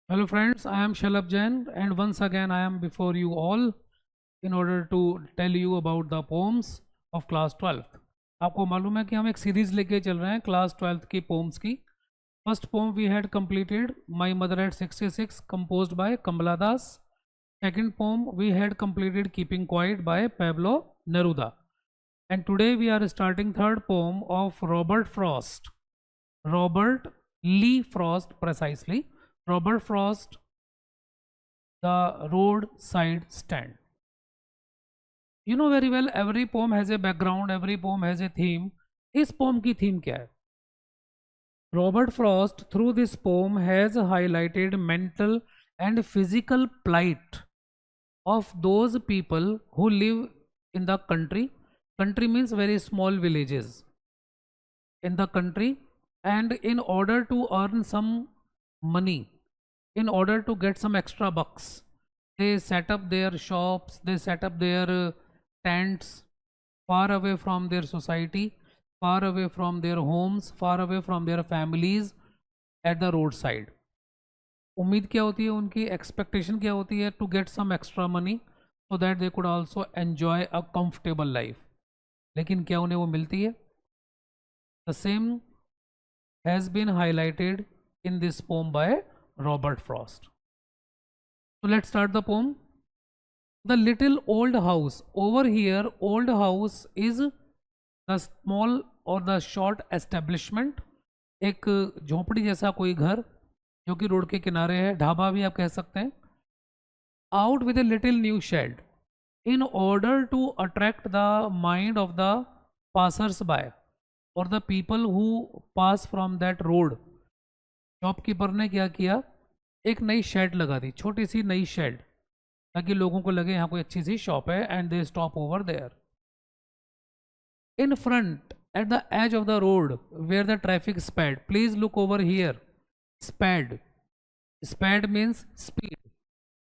Hello friends, I am Shalabh Jain and once again I am before you all in order to tell you about the poems of class 12th. आपको मालूम है कि हम एक series लेके चल रहे हैं क्लास 12th की पोम्स की. First poem we had completed My Mother at 66 composed by Kamala Das. Second poem we had completed Keeping Quiet by Pablo Neruda. And today we are starting third poem of Robert Frost. Robert Lee Frost precisely. Robert Frost, The Roadside Stand. You know very well, every poem has a background, every poem has a theme. इस poem की theme क्या है? Robert Frost, through this poem, has highlighted mental and physical plight of those people who live in the country. Country means very small villages in the country, and in order to earn some money, in order to get some extra bucks, they set up their shops, they set up their tents far away from their society, far away from their homes, far away from their families at the roadside. उम्मीद क्या होती है उनकी, expectation क्या होती है? To get some extra money so that they could also enjoy a comfortable life. लेकिन क्या उन्हें वो मिलती है? The same has been highlighted in this poem by Robert Frost. So let's start the poem. The little old house. Over here, old house is the small or the short establishment. एक झोंपड़ी जैसा कोई घर जो कि road के किनारे है, ढाबा भी आप कह सकते हैं. Out with a little new shed in order to attract the mind of the passers by or the people who pass from that road. Shopkeeper ने क्या किया? एक नई शेड लगा दी, छोटी सी नई शेड, ताकि लोगों को लगे यहाँ कोई अच्छी सी शॉप है and they stop over there. In front at the edge of the road where the traffic sped. Please look over here. Sped, sped means speed.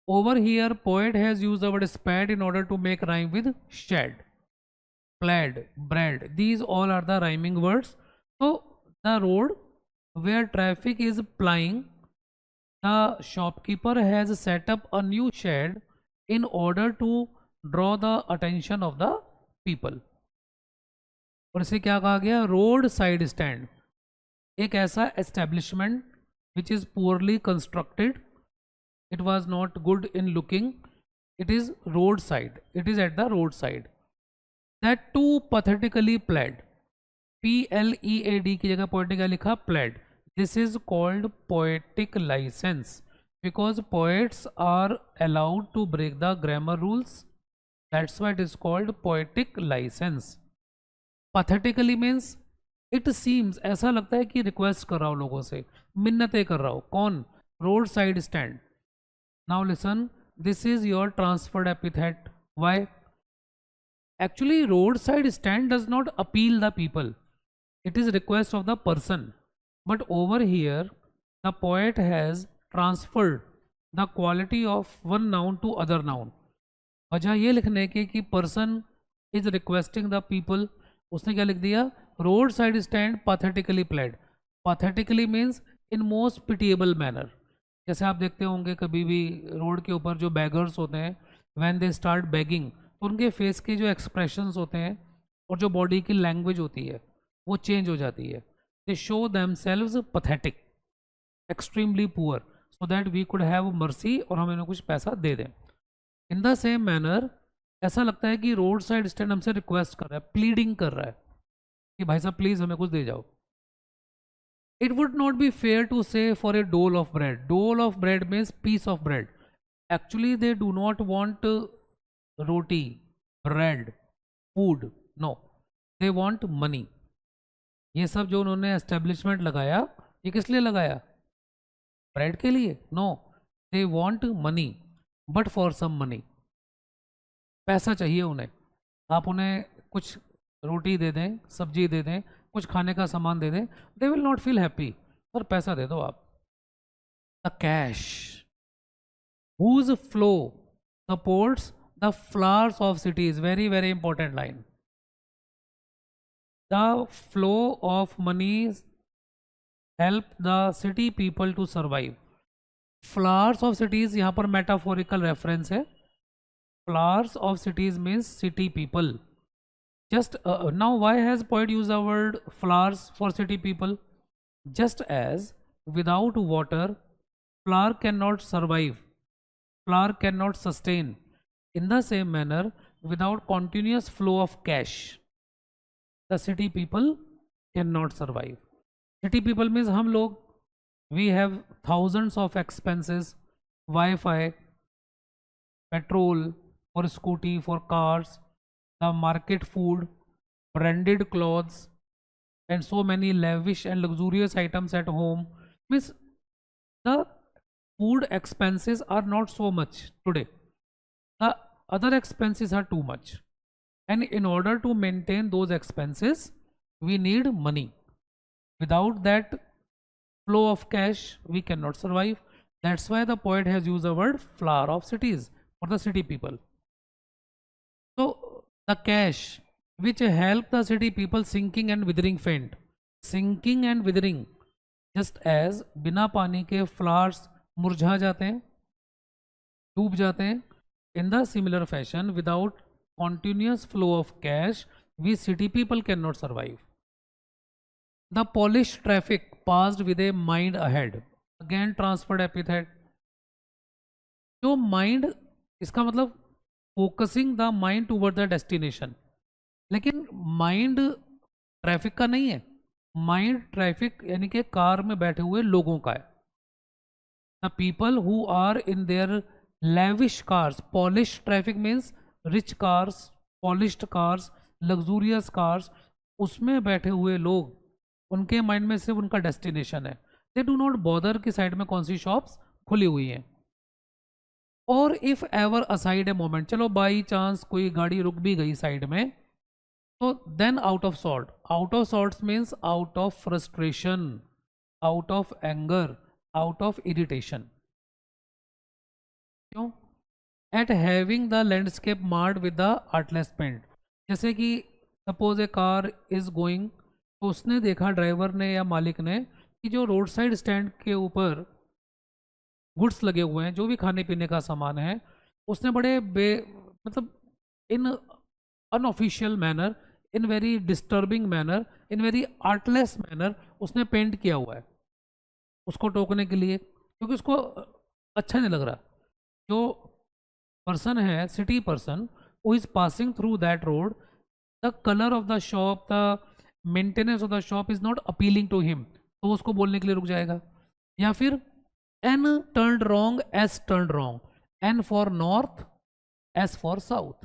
Over here poet has used the word sped in order to make rhyme with shed. Pled, bread, these all are the rhyming words. So the road where traffic is plying, the shopkeeper has set up a new shed in order to draw the attention of the people. और इसे क्या कहा गया? Road side stand. एक ऐसा establishment which is poorly constructed, it was not good in looking, it is road side, it is at the road side. That too pathetically plead. PLEAD की जगह poetic लिखा plead. This is called poetic licence because poets are allowed to break the grammar rules. That's why it is called poetic license. Pathetically means it seems, ऐसा लगता है कि request कर रहा हूँ लोगों से, मिन्नतें कर रहा हूँ. कौन? Road side stand. Now listen, this is your transferred epithet. Why? Actually, roadside stand does not appeal the people. It is request of the person. But over here, the poet has transferred the quality of one noun to other noun. वजह ये लिखने की कि person is requesting the people, उसने क्या लिख दिया? Roadside stand pathetically played. Pathetically means in most pitiable manner. जैसे आप देखते होंगे कभी भी रोड के ऊपर जो beggars होते हैं, when they start begging, तो उनके फेस के जो एक्सप्रेशंस होते हैं और जो बॉडी की लैंग्वेज होती है वो चेंज हो जाती है. They show themselves pathetic, extremely poor, so that we could have mercy और हम इन्हें कुछ पैसा दे दें. इन द सेम मैनर ऐसा लगता है कि रोड साइड स्टैंड हमसे रिक्वेस्ट कर रहा है, प्लीडिंग कर रहा है कि भाई साहब प्लीज हमें कुछ दे जाओ. It would not be fair to say for a dole of bread. Dole of bread means piece of bread. Actually they do not want roti, bread, food, no, they want money. ये सब जो उन्होंने establishment लगाया, ये किस लिए लगाया? Bread के लिए? No, they want money, but for some money. पैसा चाहिए उन्हें. आप उन्हें कुछ रोटी दे दें, सब्जी दे दें, कुछ खाने का सामान दे दें, they will not feel happy. पर पैसा दे दो आप. The cash whose flow supports the flowers of cities. Very very important line. The flow of money help the city people to survive. Flowers of cities यहाँ पर metaphorical reference है. Flowers of cities means city people. Just now, why has poet used the word flowers for city people? Just as without water, flower cannot survive, flower cannot sustain. In the same manner, without continuous flow of cash, the city people cannot survive. City people means हम लोग, we have thousands of expenses, Wi-Fi, petrol for scooty, for cars, the market food, branded clothes, and so many lavish and luxurious items at home. Means the food expenses are not so much today. The other expenses are too much. And in order to maintain those expenses, we need money. Without that flow of cash, we cannot survive. That's why the poet has used the word flower of cities for the city people. So the cash which help the city people sinking and withering faint. Sinking and withering, just as बिना पानी के flowers मुरझा जाते हैं, डूब जाते हैं. In the similar fashion, without continuous flow of cash, we city people cannot survive. The polished traffic passed with a mind ahead. Again transferred epithet. जो mind, इसका मतलब focusing the mind toward the destination. लेकिन mind traffic का नहीं है. Mind traffic यानी कि car में बैठे हुए लोगों का है. The people who are in their lavish cars. Polish traffic means rich cars, polished cars, luxurious cars. उसमें बैठे हुए लोग, उनके माइंड में सिर्फ उनका डेस्टिनेशन है. दे डू नॉट बॉदर कि साइड में कौन सी शॉप्स खुली हुई हैं. और if ever aside a moment, चलो बाई चांस कोई गाड़ी रुक भी गई साइड में, तो then out of sort. Out of sorts means out of frustration, out of anger, out of irritation. क्यों? At having the landscape marred with the artless paint. जैसे कि suppose a car is going, तो उसने देखा, driver ने या मालिक ने, कि जो रोड साइड स्टैंड के ऊपर गुड्स लगे हुए हैं, जो भी खाने पीने का सामान है, उसने बड़े मतलब in unofficial manner, in very disturbing manner, in very artless manner उसने पेंट किया हुआ है उसको टोकने के लिए, क्योंकि उसको अच्छा नहीं लग रहा. जो पर्सन है, city person who is passing through that road, the colour of the shop, the maintenance of the shop is not appealing to him, तो उसको बोलने के लिए रुक जाएगा. या फिर N turned wrong, S turned wrong. N for north, S for south.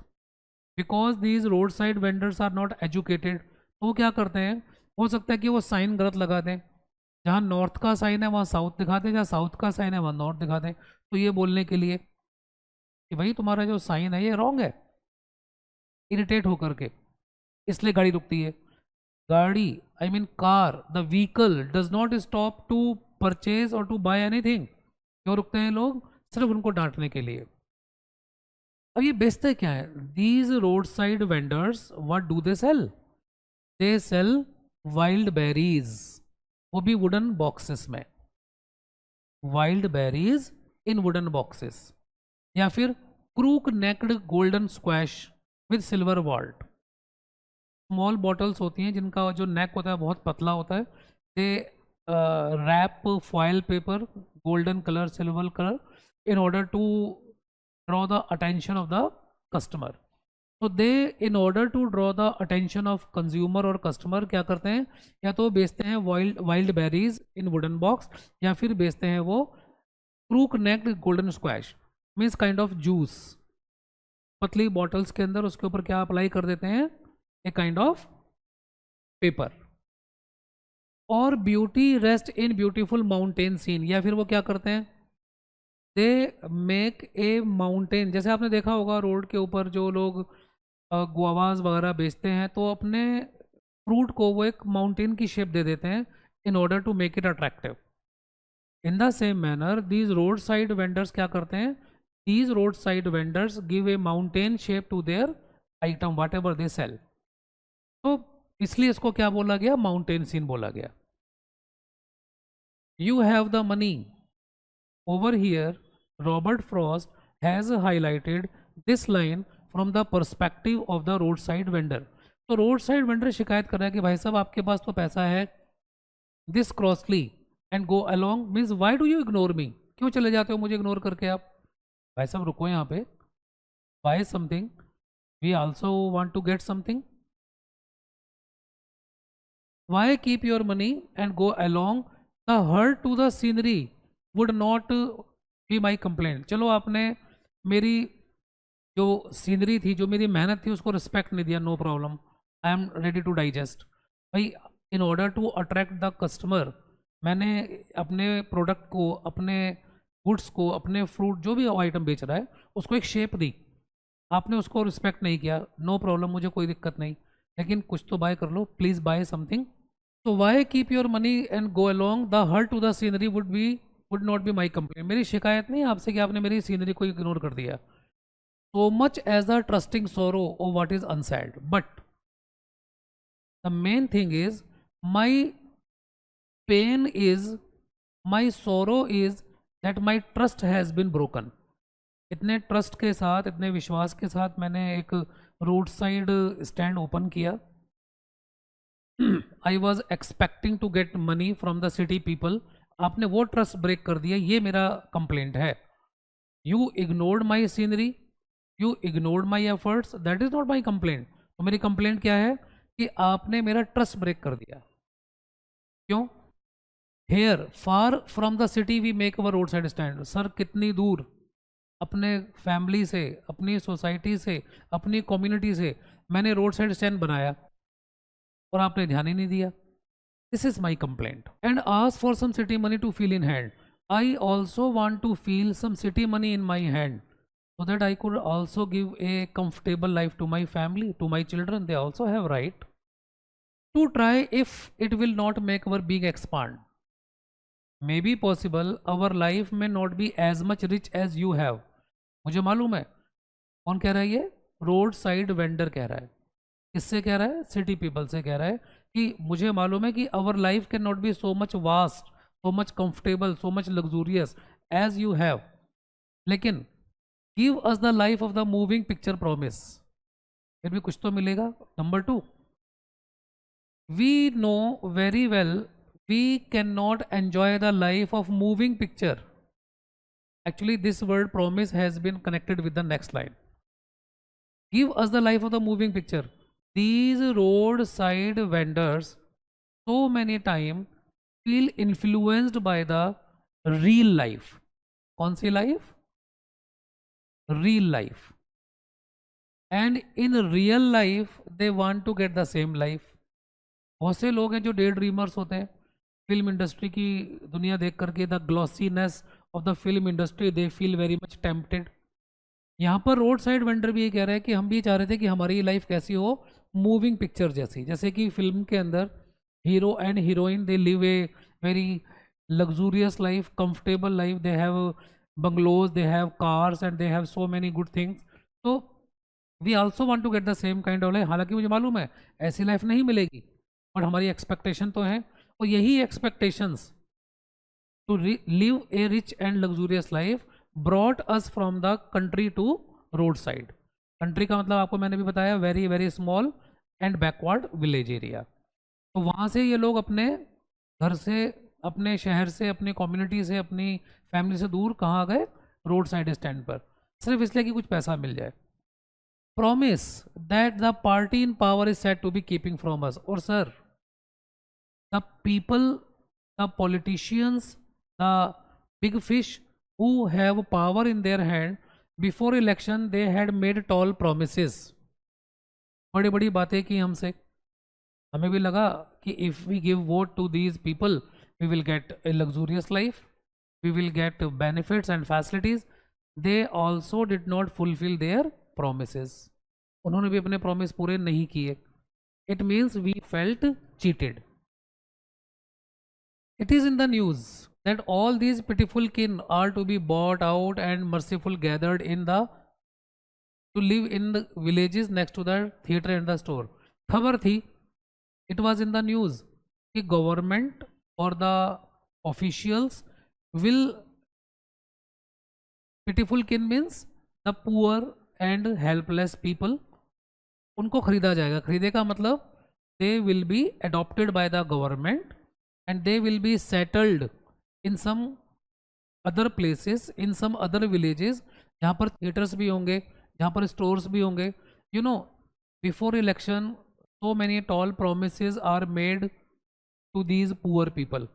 Because these roadside vendors are not educated, तो वो क्या करते हैं, हो सकता है कि वो साइन गलत लगा दें. जहाँ नॉर्थ का साइन है वहाँ साउथ दिखा दें, जहाँ साउथ का साइन है वहाँ नॉर्थ दिखा दें. तो ये बोलने के लिए कि भाई तुम्हारा जो साइन है ये रॉन्ग है, इरिटेट होकर के, इसलिए गाड़ी रुकती है. गाड़ी, I mean car, the vehicle does not stop to purchase और टू बाय एनीथिंग. क्यों रुकते हैं लोग? सिर्फ उनको डांटने के लिए. अब ये बेचते क्या है? These road side vendors, what do they sell? They sell wild berries, वो भी वुडन बॉक्सेस में. Wild berries in wooden boxes. या फिर crook necked golden squash with silver wart. Small bottles होती हैं जिनका जो नेक होता है बहुत पतला होता है. दे wrap foil paper, golden color, silver color, in order to draw the attention of the customer. So they, in order to draw the attention of consumer और customer, क्या करते हैं? या तो बेचते हैं wild berries in wooden box, या फिर बेचते हैं वो crook necked golden squash, means kind of juice. पतली bottles के अंदर उसके ऊपर क्या अप्लाई कर देते हैं? A kind of paper. और beauty rest in beautiful mountain scene. या फिर वो क्या करते हैं? They make a mountain. जैसे आपने देखा होगा रोड के ऊपर जो लोग गुआवाज वगैरह बेचते हैं, तो अपने फ्रूट को वो एक माउंटेन की शेप दे देते हैं in order to make it attractive. In the same manner these road side vendors क्या करते हैं? These road side vendors give a mountain shape to their item whatever they sell. तो इसलिए इसको क्या बोला गया? माउंटेन सीन बोला गया. You have the money, Over here, Robert Frost has highlighted this line from the perspective of the roadside vendor. तो road side vendor शिकायत कर रहा है कि भाई साहब आपके पास तो पैसा है, this crossly and go along means why do you ignore me, क्यों चले जाते हो मुझे इग्नोर करके आप? भाई साहब रुको यहाँ पे, buy something, we also want to get something, why keep your money and go along, the hurt to the scenery would not be my complaint. चलो आपने मेरी जो सीनरी थी, जो मेरी मेहनत थी, उसको रिस्पेक्ट नहीं दिया, no problem, I am ready to digest. भाई in order to attract the customer, मैंने अपने प्रोडक्ट को, अपने गुड्स को, अपने फ्रूट जो भी आइटम बेच रहा है उसको एक शेप दी, आपने उसको रिस्पेक्ट नहीं किया, नो प्रॉब्लम, मुझे कोई दिक्कत नहीं, लेकिन कुछ तो बाय कर लो, प्लीज़ बाय समथिंग। तो why keep your money and go along, the hurt to the scenery would not be my complaint. मेरी शिकायत नहीं आपसे कि आपने मेरी सीनरी को इग्नोर कर दिया। So much as a trusting sorrow of what is unsaid, but the main thing is my pain is, my sorrow is that my trust has been broken. इतने ट्रस्ट के साथ, इतने विश्वास के साथ मैंने एक रोड साइड स्टैंड ओपन किया, I was expecting to get money from the city people, आपने वो ट्रस्ट ब्रेक कर दिया, ये मेरा कंप्लेंट है। You ignored my scenery, you ignored my efforts, that is not my complaint. तो मेरी कंप्लेंट क्या है कि आपने मेरा ट्रस्ट ब्रेक कर दिया। क्यों? Here far from the city we make our road side stand. Sir कितनी दूर अपने फैमिली से, अपनी सोसाइटी से, अपनी कम्युनिटी से मैंने रोड साइड स्टैंड बनाया और आपने ध्यान ही नहीं दिया। This is my complaint and ask for some city money to feel in hand. I also want to feel some city money in my hand, so that I could also give a comfortable life to my family, to my children. They also have right to try if it will not make our being expand. May be possible our life may not be as much rich as you have. मुझे मालूम है। कौन कह रहा है ये? Road side vendor कह रहा है। किससे कह रहा है? सिटी पीपल से कह रहा है कि मुझे मालूम है कि our life can not be so much vast, so much comfortable, so much luxurious as you have, लेकिन give us the life of the moving picture promise, फिर भी कुछ तो मिलेगा। Number 2, we know very well we can not enjoy the life of moving picture. Actually this word promise has been connected with the next line, give us the life of the moving picture. These road side vendors so many time feel influenced by the real life। कौन सी life? real life, and in real life they want to get the same life। बहुत से लोग हैं जो day dreamers होते हैं, film industry की दुनिया देख करके, the glossiness of the film industry, they feel very much tempted. यहाँ पर रोड साइड वेंडर भी ये कह रहा है कि हम भी चाह रहे थे कि हमारी लाइफ कैसी हो, मूविंग पिक्चर जैसी, जैसे कि फिल्म के अंदर hero and heroine they live a very luxurious life, comfortable life, they have bungalows, they have cars and they have so many good things, so we also want to get the same kind of life। हालांकि मुझे मालूम है ऐसी life नहीं मिलेगी, but हमारी expectation तो है, और यही expectations to live a rich and luxurious life brought us from the country to road side. Country का मतलब आपको मैंने भी बताया, very very small and backward village area. तो वहाँ से ये लोग अपने घर से, अपने शहर से, अपनी कम्युनिटी से, अपनी फैमिली से दूर कहाँ गए? रोड साइड स्टैंड पर, सिर्फ इसलिए कि कुछ पैसा मिल जाए। Promise that the party in power is said to be keeping from us. और sir the people, the politicians, the big fish who have power in their hand, before election they had made tall promises. बड़ी बड़ी बातें की हमसे, हमें भी लगा कि if we give vote to these people we will get a luxurious life, we will get benefits and facilities। they also did not fulfill their promises। उन्होंने भी अपने प्रॉमिस पूरे नहीं किए। it means we felt cheated। it is in the news that all these pitiful kin are to be bought out and merciful gathered in the to live in the villages next to the theater and the store। खबर थी, it was in the news कि government or the officials will pitiful kin means the poor and helpless people, उनको खरीदा जाएगा। खरीदे का मतलब they will be adopted by the government and they will be settled in some other places, in some other villages, जहाँ पर theatres भी होंगे, जहाँ पर स्टोर्स भी होंगे। You know, before election so many tall promises are made to these poor people.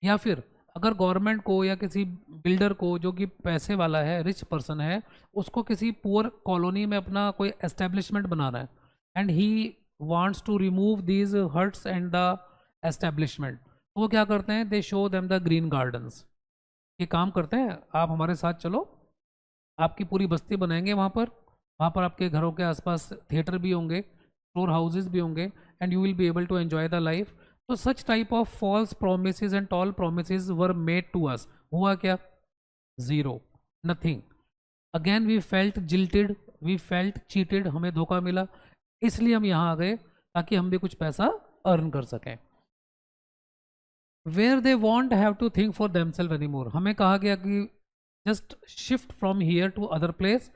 या फिर अगर गवर्नमेंट को या किसी बिल्डर को जो कि पैसे वाला है, रिच पर्सन है, उसको किसी पुअर कॉलोनी में अपना कोई एस्टेब्लिशमेंट बनाना है and he wants to remove these huts and the establishment, तो वो क्या करते हैं, they show them the green gardens. ये काम करते हैं, आप हमारे साथ चलो, आपकी पूरी बस्ती बनाएंगे वहाँ पर आपके घरों के आसपास थिएटर भी होंगे, स्टोर हाउसेज भी होंगे and you will be able to enjoy the life. तो such type of false promises and tall promises were made to us. हुआ क्या? Zero, nothing. Again we felt jilted, we felt cheated, हमें धोखा मिला, इसलिए हम यहाँ आ गए ताकि हम भी कुछ पैसा अर्न कर सकें। Where they won't have to think for themselves any more, हमें कहा गया कि just shift from here to other place,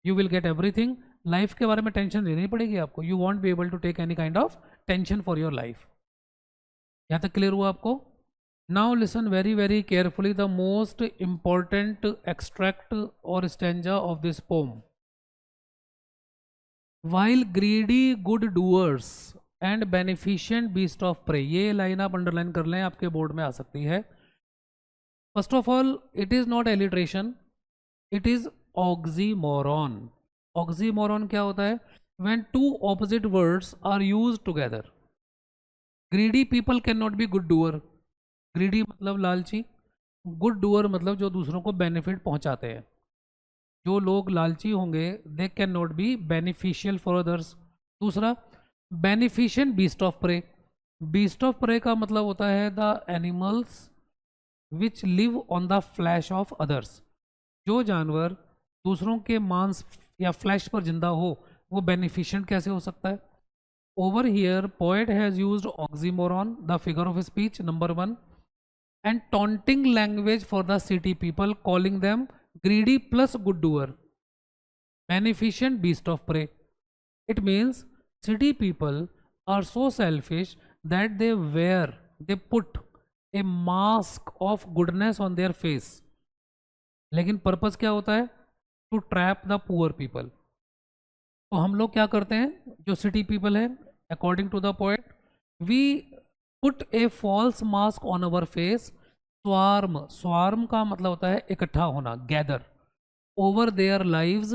you will get everything. Life के बारे में टेंशन लेनी पड़ेगी आपको, you won't be able to take any kind of tension for your life. यहाँ तक क्लियर हुआ आपको? Now listen very very carefully the most important extract और stanza of this poem. While greedy good doers and beneficent beast of prey, ये line आप underline कर लें, आपके बोर्ड में आ सकती है। First of all, it is not alliteration, it is oxymoron. Oxymoron क्या होता है? When two opposite words are used together. Greedy people can not be good doer, greedy मतलब लालची, गुड डूअर मतलब जो दूसरों को बेनिफिट पहुंचाते हैं। जो लोग लालची होंगे they can not be beneficial for others. दूसरा, beneficent beast of prey, beast of prey का मतलब होता है the animals which live on the flesh of others. जो जानवर दूसरों के मांस या फ्लैश पर जिंदा हो वो बेनिफिशिएंट कैसे हो सकता है? Over here, poet has used oxymoron, the figure of speech, number 1, and taunting language for the city people, calling them greedy plus good doer, beneficent beast of prey. It means city people are so selfish that they put a mask of goodness on their face. लेकिन purpose क्या होता है? To trap the poor people. तो हम लोग क्या करते हैं, जो सिटी पीपल है, according to the poet, we put a false mask on our face. Swarm, swarm का मतलब होता है इकट्ठा होना, गैदर ओवर देयर लाइव्स,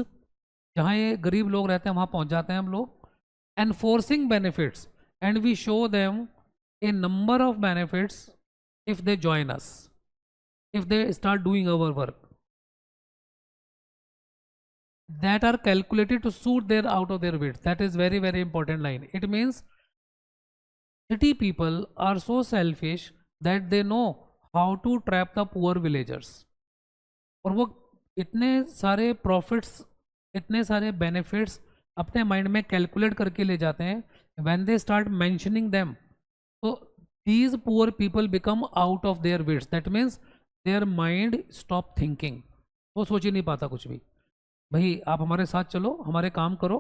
जहाँ ये गरीब लोग रहते हैं वहाँ पहुँच जाते हैं हम लोग। Enforcing benefits and we show them a number of benefits if they join us, if they start doing our work that are calculated to suit their out of their width. That is very very important line. It means city people are so selfish that they know how to trap the poor villagers, और वो इतने सारे profits, इतने सारे benefits अपने mind में calculate करके ले जाते हैं। When they start mentioning them, तो these poor people become out of their wits, that means their mind stop thinking, वो सोच ही नहीं पाता कुछ भी। भाई आप हमारे साथ चलो, हमारे काम करो,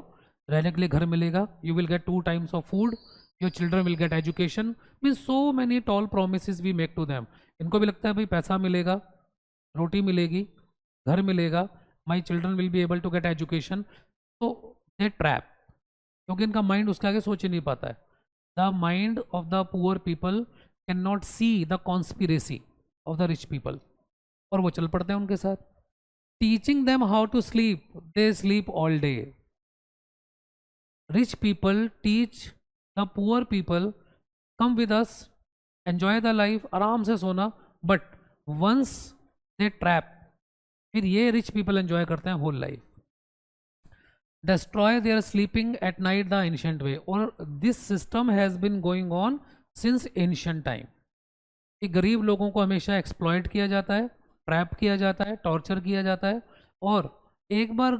रहने के लिए घर मिलेगा, you will get 2 times of food, your children will get education, means so many tall promises we make to them. इनको भी लगता है भाई पैसा मिलेगा, रोटी मिलेगी, घर मिलेगा, my children will be able to get education, तो दे ट्रैप, क्योंकि इनका माइंड उसके आगे सोच ही नहीं पाता है। The mind of the poor people can not see the conspiracy of the rich people, और वो चल पड़ते हैं उनके साथ। Teaching them how to sleep, they sleep all day. Rich people teach the poor people, come with us, enjoy the life, आराम से सोना, but once they trap, फिर ये rich people enjoy करते हैं whole life. Destroy their sleeping at night the ancient way, और this system has been going on since ancient time. कि गरीब लोगों को हमेशा exploit किया जाता है, ट्रैप किया जाता है, टॉर्चर किया जाता है, और एक बार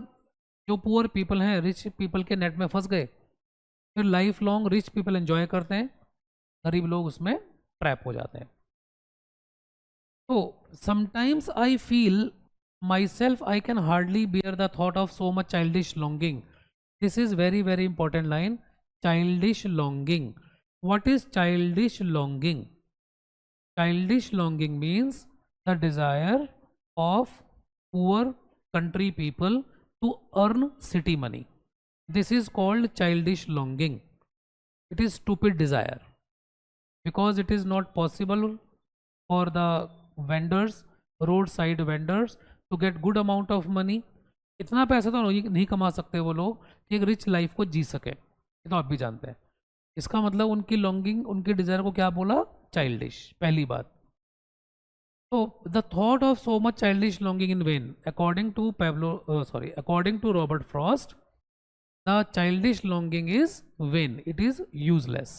जो पुअर पीपल हैं रिच पीपल के नेट में फंस गए, फिर life long rich people enjoy करते हैं, गरीब लोग उसमें ट्रैप हो जाते हैं। तो sometimes I feel myself I can hardly bear the thought of so much childish longing. This is very very important line. Childish longing. What is childish longing? Childish longing means the desire of poor country people to earn city money. This is called childish longing. It is stupid desire because it is not possible for the vendors, roadside vendors, to get good amount of money. इतना पैसा तो नहीं कमा सकते वो लोग कि एक रिच लाइफ को जी सके, ये तो आप भी जानते हैं. इसका मतलब उनकी लॉन्गिंग, उनकी डिजायर को क्या बोला? चाइल्डिश. पहली बात. तो the thought of so much childish longing in vain, according to according to Robert Frost, the childish longing is vain, it is useless.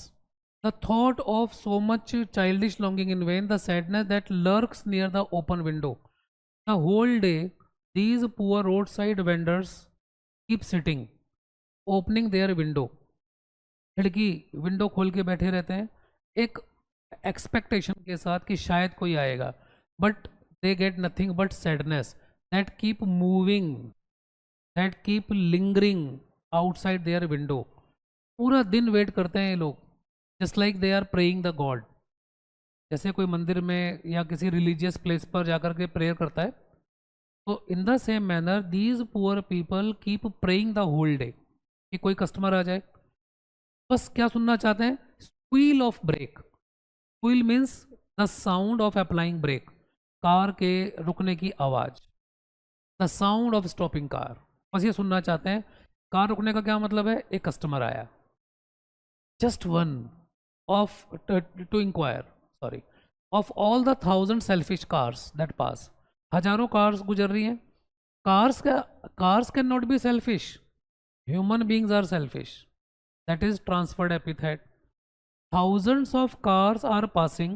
The thought of so much childish longing in vain, the sadness that lurks near the open window. The whole day, these poor roadside vendors keep sitting, opening their window. खिड़की window खोल के बैठे रहते हैं एक expectation के साथ कि शायद कोई आएगा, but they get nothing but sadness that keep moving, that keep lingering outside their window. पूरा दिन वेट करते हैं ये लोग, just like they are praying the god. जैसे कोई मंदिर में या किसी रिलीजियस प्लेस पर जाकर के प्रेयर करता है, तो in the same manner these poor people keep praying the whole day कि कोई कस्टमर आ जाए. बस क्या सुनना चाहते हैं? Squeal of brake. Squeal means the sound of applying brake, car के रुकने की आवाज़. The sound of stopping car, बस ये सुनना चाहते हैं. कार रुकने का क्या मतलब है? एक कस्टमर आया. Just one of to inquire, sorry, of all the 1,000 selfish cars that pass. हजारों कार्स गुजर रही हैं. Cars can not be selfish, human beings are selfish. That is transferred epithet. thousands of cars are passing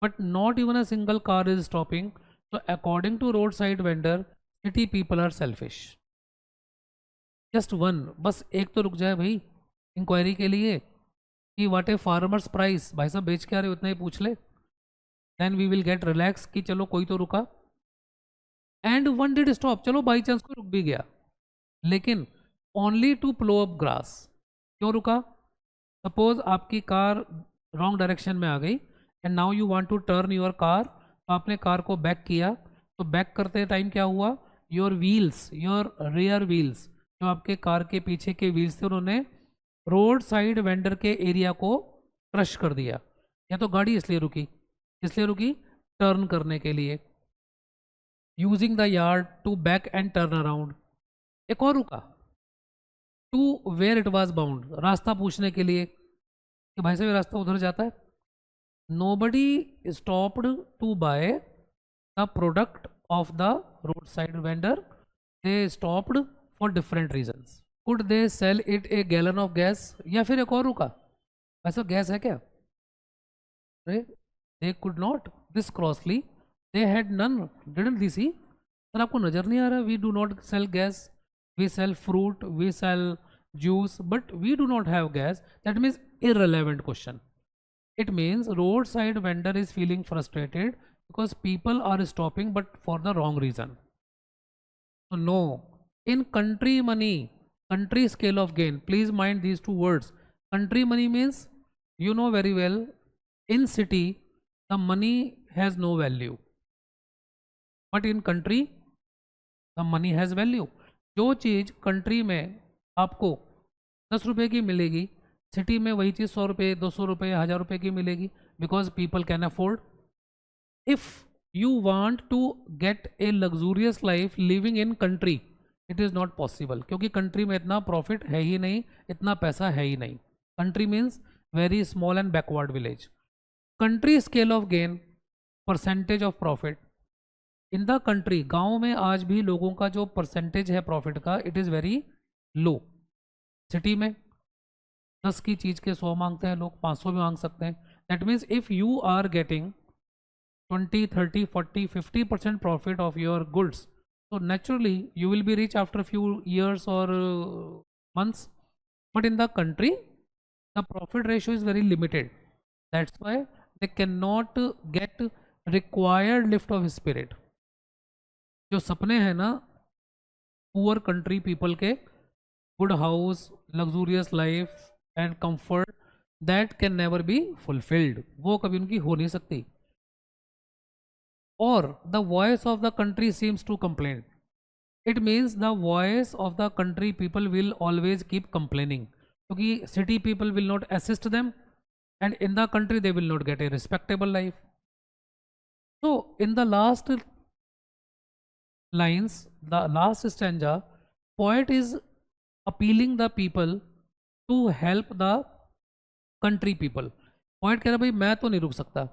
but not even a single car is stopping. So according to roadside vendor, city people are selfish. just one, बस एक तो रुक जाए भाई inquiry के लिए कि what A farmers price, भाई साहब बेच के आ रहे हो, उतना ही पूछ ले. Then we will get relax कि चलो कोई तो रुका. एंड वन डिड स्टॉप, चलो बाई चांस को रुक भी गया, लेकिन only to plough up grass. क्यों रुका? सपोज आपकी कार रॉन्ग डायरेक्शन में आ गई and now you want to turn your car. तो आपने कार को बैक किया, तो बैक करते टाइम क्या हुआ? Your wheels, your rear wheels, जो आपके कार के पीछे के व्हील्स थे, उन्होंने रोड साइड वेंडर के एरिया को क्रश कर दिया. या तो गाड़ी इसलिए रुकी टर्न करने के लिए, using the yard to back and turn around. एक और रुका to where it was bound, रास्ता पूछने के लिए कि भाई साहब ये रास्ता उधर जाता है. Nobody stopped to buy the product of the road side vendor, they stopped for different reasons. Could they sell it a gallon of gas, या फिर एक और रुका, ऐसा गैस है क्या? They could not this crossly, they had none, didn't they see. Sir आपको नजर नहीं आ रहा? We do not sell gas, we sell fruit, we sell juice, but we do not have gas. That means irrelevant question. It means roadside vendor is feeling frustrated because people are stopping but for the wrong reason. So no, in country money, country scale of gain, please mind these two words. Country money means, you know very well, in city the money has no value, but in country the money has value. जो चीज़ country में आपको 10 रुपये की मिलेगी, city में वही चीज़ 100 रुपये, 200 रुपये, 1000 रुपये की मिलेगी, because people can afford. If you want to get a luxurious life living in country, it is not possible, क्योंकि कंट्री में इतना प्रॉफिट है ही नहीं, इतना पैसा है ही नहीं. Country means very small and backward village. Country scale of gain, percentage of profit in the country, गाँव में आज भी लोगों का जो परसेंटेज है प्रॉफिट का, it is very low. City में 10 की चीज़ के 100 मांगते हैं लोग, 500 भी मांग सकते हैं. That means if you are getting 20, 30, 40, 50% profit of your goods, so naturally you will be rich after a few years or months. But in the country the profit ratio is very limited. That's why they cannot get required lift of spirit. जो सपने हैं ना poor country people के, good house, luxurious life and comfort, that can never be fulfilled, वो कभी उनकी हो नहीं सकती. और the voice of the country seems to complain, it means the voice of the country people will always keep complaining, क्योंकि city people will not assist them and in the country they will not get a respectable life. So in the last lines, the last stanza, poet is appealing the people to help the country people. Poet कह रहा भाई मैं तो नहीं रुक सकता,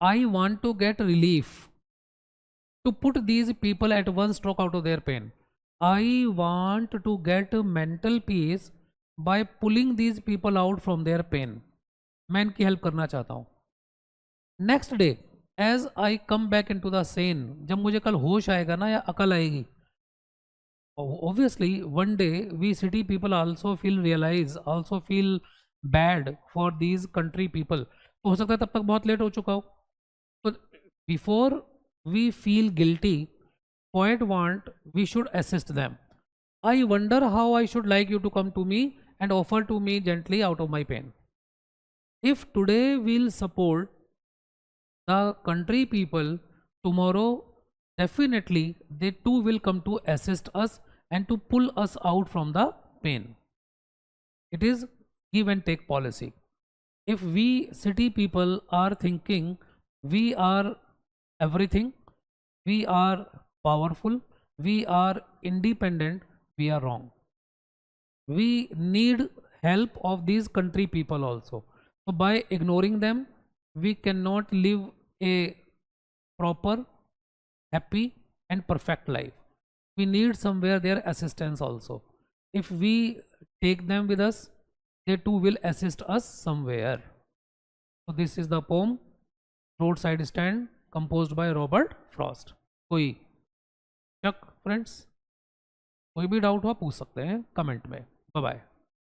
I want to get relief to put these people at one stroke out of their pain. I want to get mental peace by pulling these people out from their pain. मैं इनकी हेल्प करना चाहता हूँ. Next day as I come back in to the scene, जब मुझे कल होश आएगा ना या अकल आएगी, obviously one day we city people also feel bad for these country people. तो हो सकता है तब तक बहुत लेट हो चुका हो. तो before we feel guilty, poet want we should assist them. I wonder how I should like you to come to me and offer to me gently out of my pain. If today we'll support the country people, tomorrow definitely they too will come to assist us and to pull us out from the pain. It is give and take policy. If we city people are thinking we are everything, we are powerful, we are independent, we are wrong. We need help of these country people also. So by ignoring them, we cannot live a proper, happy and perfect life. We need somewhere their assistance also. If we take them with us, they too will assist us somewhere. So this is the poem Roadside Stand, composed by Robert Frost. कोई शक friends, कोई भी doubt हो पूछ सकते हैं comment में. Bye bye.